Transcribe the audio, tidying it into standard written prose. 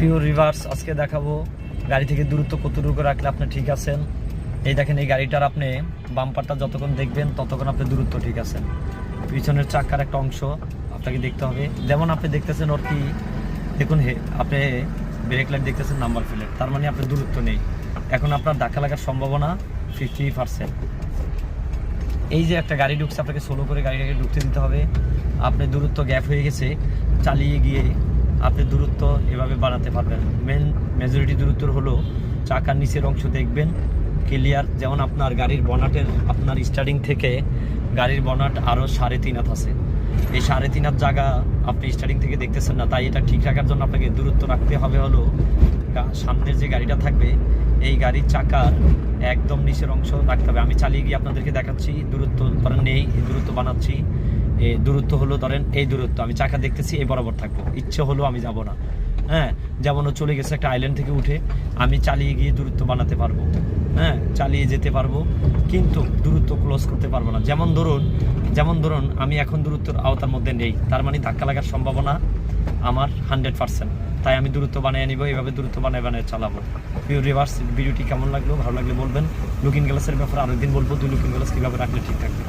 Pure reverse আজকে দেখাবো গাড়ি থেকে দূরত্ব কতটুকু রাখলে আপনি ঠিক আছেন। এই দেখেন, এই গাড়িটার আপনি বাম্পারটা যতক্ষণ দেখবেন ততক্ষণ আপনি দূরত্ব ঠিক আছেন। পিছনের চাকার একটা অংশ আপনাকে দেখতে হবে, যেমন আপনি দেখতেছেন ওর কি দেখুন, আপনি ব্রেক লাইট দেখতেছেন নাম্বার প্লেট, তার মানে আপনার দূরত্ব নেই। এখন আপনার ধাক্কা লাগার সম্ভাবনা 50%। এই যে একটা গাড়ি ঢুকছে, আপনাকে স্লো করে গাড়িটাকে ঢুকতে দিতে হবে। আপনি দূরত্ব গ্যাপ হয়ে গেছে, চালিয়ে গিয়ে আপনি দূরত্ব এভাবে বাড়াতে পারবেন। মেজরিটি দূরত্ব হলো চাকার নিচের অংশ দেখবেন ক্লিয়ার। যেমন আপনার গাড়ির বনাটের আপনার স্টার্টিং থেকে গাড়ির বনাট আরও 3.5 হাত আছে। এই 3.5 হাত জায়গা আপনি স্টার্টিং থেকে দেখতেছেন না, তাই এটা ঠিক রাখার জন্য আপনাকে দূরত্ব রাখতে হবে হলো সামনের যে গাড়িটা থাকবে এই গাড়ির চাকার একদম নিচের অংশ রাখতে হবে। আমি চালিয়ে গিয়ে আপনাদেরকে দেখাচ্ছি, দূরত্ব ধরেন নেই, দূরত্ব বানাচ্ছি। এই দূরত্ব হলো ধরেন এই দূরত্ব, আমি চাকা দেখতেছি এই বরাবর থাকবো, ইচ্ছে হলো আমি যাব না। হ্যাঁ, যেমন চলে গেছে একটা আইল্যান্ড থেকে উঠে, আমি চালিয়ে গিয়ে দূরত্ব বানাতে পারবো। হ্যাঁ, চালিয়ে যেতে পারবো, কিন্তু দূরত্ব ক্লোজ করতে পারবো না। যেমন ধরুন আমি এখন দূরত্বের আওতার মধ্যে নেই, তার মানে ধাক্কা লাগার সম্ভাবনা আমার 100%। তাই আমি দূরত্ব বানিয়ে নিব, এইভাবে দূরত্ব বানিয়ে চালাবো। পিওর রিভার্স ভিডিওটি কেমন লাগলো, ভালো লাগলে বলবেন। লুকিং গ্লাসের ব্যাপারে আরেকদিন বলবো, 2 লুকিং গ্লাস কীভাবে রাখলে ঠিক থাকবে।